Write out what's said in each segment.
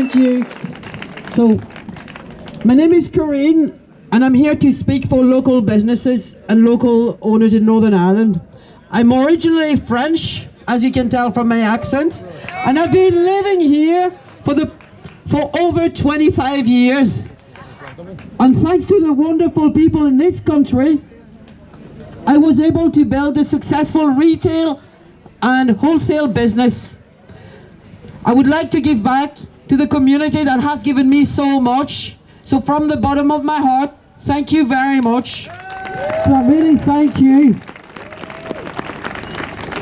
Thank you. So, my name is Corinne, and I'm here to speak for local businesses and local owners in Northern Ireland. I'm originally French, as you can tell from my accent, and I've been living here for over 25 years. And thanks to the wonderful people in this country, I was able to build a successful retail and wholesale business. I would like to give back to the community that has given me so much. So from the bottom of my heart, thank you very much. So really, thank you.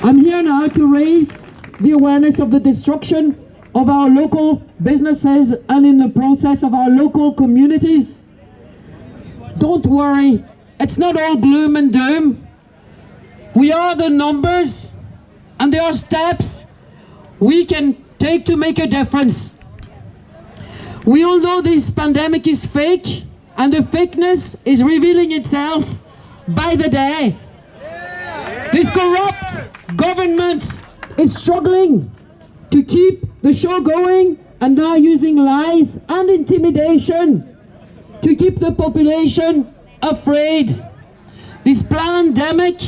I'm here now to raise the awareness of the destruction of our local businesses and in the process of our local communities. Don't worry, it's not all gloom and doom. We are the numbers, and there are steps we can take to make a difference. We all know this pandemic is fake, and the fakeness is revealing itself by the day. This corrupt government is struggling to keep the show going and now using lies and intimidation to keep the population afraid. This pandemic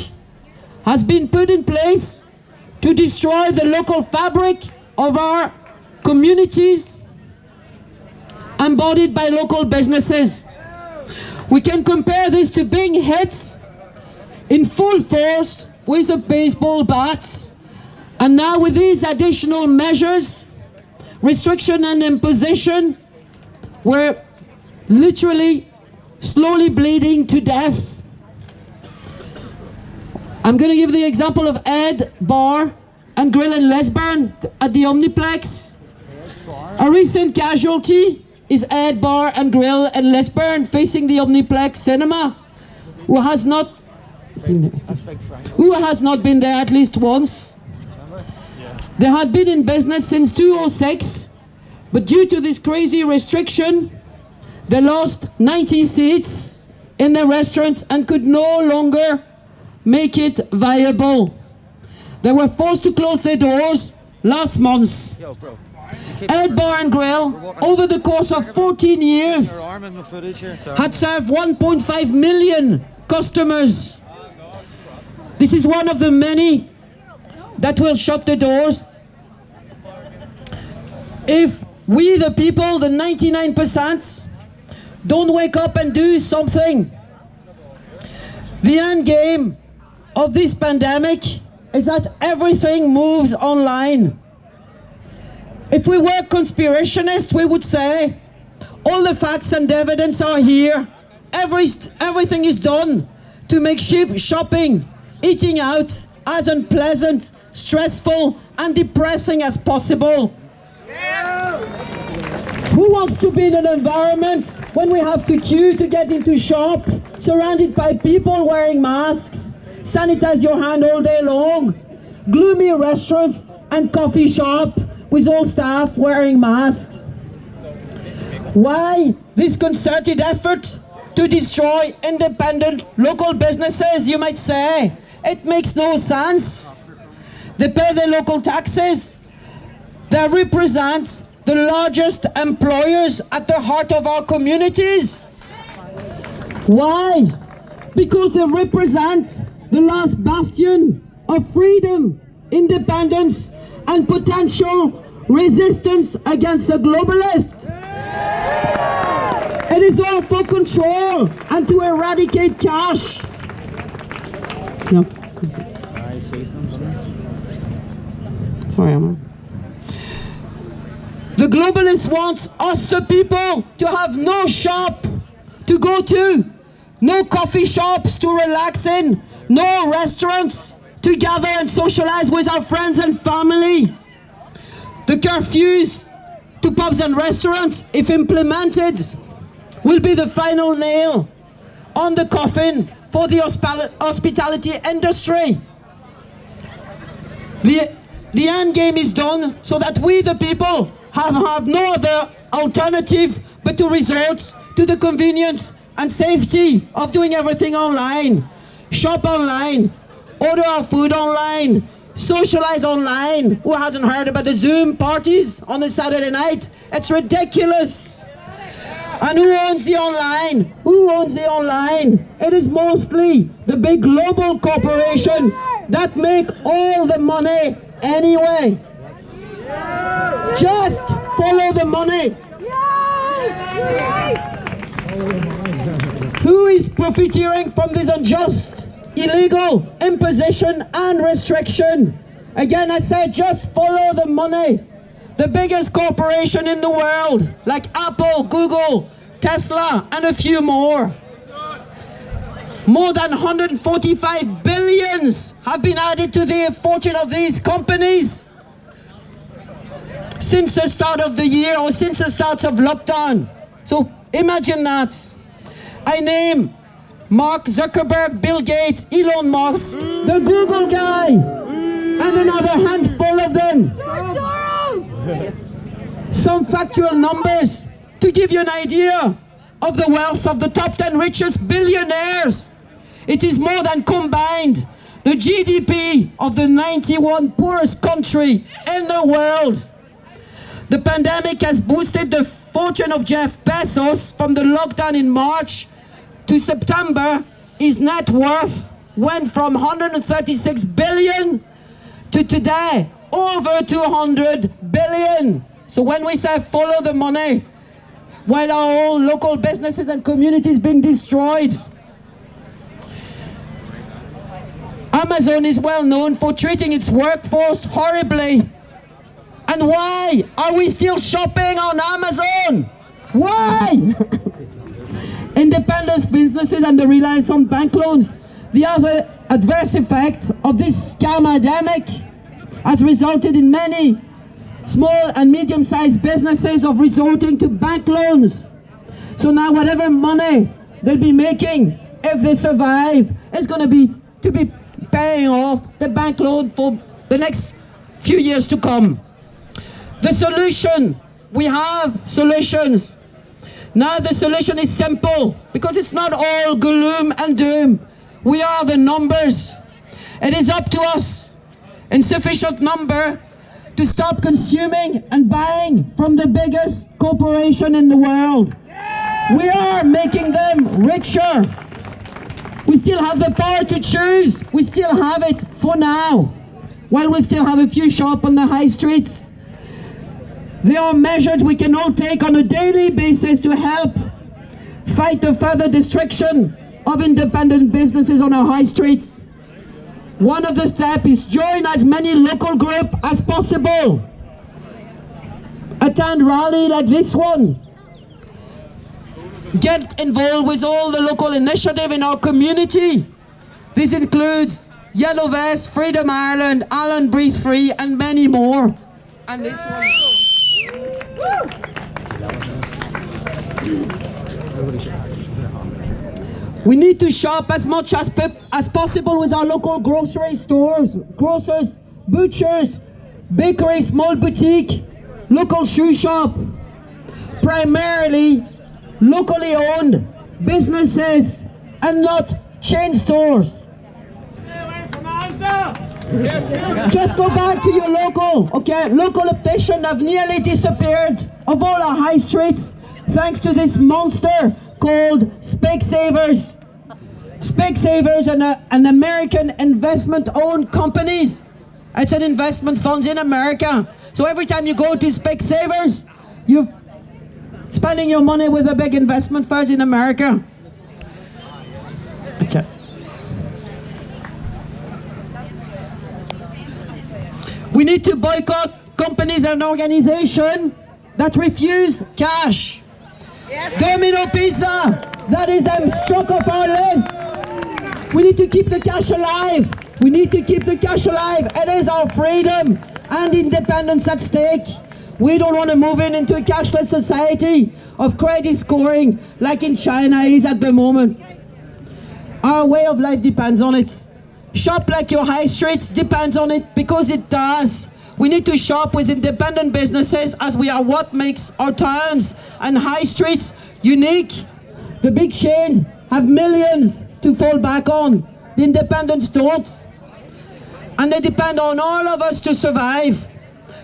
has been put in place to destroy the local fabric of our communities, embodied by local businesses. We can compare this to being hit in full force with a baseball bat. And now with these additional measures, restriction and imposition, we're literally slowly bleeding to death. I'm going to give the example of Ed, Barr and Grill in Lesbian at the Omniplex. A recent casualty is Ed, Barr and Grill in Lesbian facing the Omniplex cinema, who has not been there at least once. They had been in business since 2006, but due to this crazy restriction, they lost 90 seats in their restaurants and could no longer make it viable. They were forced to close their doors last month. Ed Bar and Grill, over the course of 14 years, had served 1.5 million customers. This is one of the many that will shut the doors. If we, the people, the 99%, don't wake up and do something, the end game of this pandemic is that everything moves online. If we were conspirationists, we would say all the facts and evidence are here. Everything is done to make shopping, eating out as unpleasant, stressful and depressing as possible. Who wants to be in an environment when we have to queue to get into shop, surrounded by people wearing masks, sanitize your hand all day long, gloomy restaurants and coffee shop with all staff wearing masks? Why this concerted effort to destroy independent local businesses, you might say? It makes no sense. They pay their local taxes. They represent the largest employers at the heart of our communities. Why? Because they represent the last bastion of freedom, independence, and potential resistance against the globalists. It is all for control and to eradicate cash. No. Sorry, Emma. The globalists want us, the people, to have no shop to go to, no coffee shops to relax in, no restaurants to gather and socialize with our friends and family. The curfews to pubs and restaurants, if implemented, will be the final nail on the coffin for the hospitality industry. The end game is done so that we, the people, have no other alternative but to resort to the convenience and safety of doing everything online. Shop online, order our food online, socialize online. Who hasn't heard about the Zoom parties on a Saturday night? It's ridiculous. And who owns the online? Who owns the online? It is mostly the big global corporation that make all the money anyway. Just follow the money. Who is profiteering from this unjust, illegal imposition and restriction? Again, I said just follow the money. The biggest corporation in the world, like Apple, Google, Tesla, and a few more. More than 145 billions have been added to the fortune of these companies since the start of the year or since the start of lockdown. So imagine that. I name Mark Zuckerberg, Bill Gates, Elon Musk, the Google guy, and another handful of them. Some factual numbers to give you an idea of the wealth of the top 10 richest billionaires. It is more than combined the GDP of the 91 poorest country in the world. The pandemic has boosted the fortune of Jeff Bezos. From the lockdown in March to September, his net worth went from 136 billion to today over 200 billion. So when we say follow the money, while our own local businesses and communities being destroyed. Amazon is well known for treating its workforce horribly. And why are we still shopping on Amazon? Why? Independent businesses and the reliance on bank loans. The other adverse effect of this scam-ademic has resulted in many small and medium-sized businesses of resorting to bank loans. So now whatever money they'll be making, if they survive, is going to be paying off the bank loan for the next few years to come. The solution, we have solutions. Now the solution is simple, because it's not all gloom and doom. We are the numbers. It is up to us, in sufficient number, to stop consuming and buying from the biggest corporation in the world. We are making them richer. We still have the power to choose. We still have it for now, while we still have a few shops on the high streets. There are measures we can all take on a daily basis to help fight the further destruction of independent businesses on our high streets. One of the steps is join as many local groups as possible. Attend rally like this one. Get involved with all the local initiatives in our community. This includes Yellow Vest, Freedom Ireland, Ireland Breathe Free, and many more. And this one. We need to shop as much as possible with our local grocery stores, grocers, butchers, bakeries, small boutique, local shoe shop, primarily locally owned businesses and not chain stores. Just go back to your local, okay? Local opticians have nearly disappeared of all our high streets thanks to this monster called Specsavers. Specsavers are an American investment-owned companies. It's an investment fund in America. So every time you go to Specsavers, you're spending your money with a big investment funds in America. Okay. We need to boycott companies and organizations that refuse cash. Yes. Domino Pizza, that is struck off our list. We need to keep the cash alive. We need to keep the cash alive. It is our freedom and independence at stake. We don't want to move into a cashless society of credit scoring like in China is at the moment. Our way of life depends on it. Shop like your high streets depends on it, because it does. We need to shop with independent businesses, as we are what makes our towns and high streets unique. The big chains have millions to fall back on. The independents don't. And they depend on all of us to survive.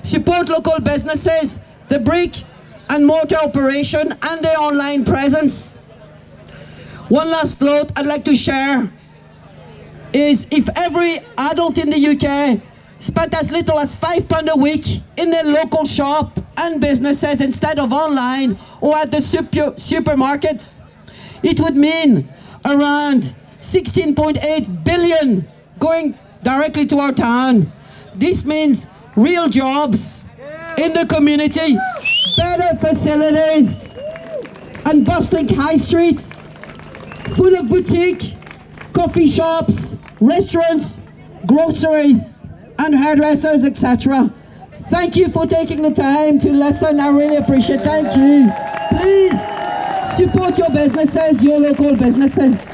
Support local businesses. The brick and mortar operation and their online presence. One last thought I'd like to share is if every adult in the UK spent as little as £5 a week in their local shop and businesses instead of online or at the supermarkets, it would mean around 16.8 billion going directly to our town. This means real jobs in the community, better facilities, and bustling high streets full of boutique, coffee shops, restaurants, groceries, and hairdressers, etc. Thank you for taking the time to listen. I really appreciate it. Thank you. Please support your businesses, your local businesses.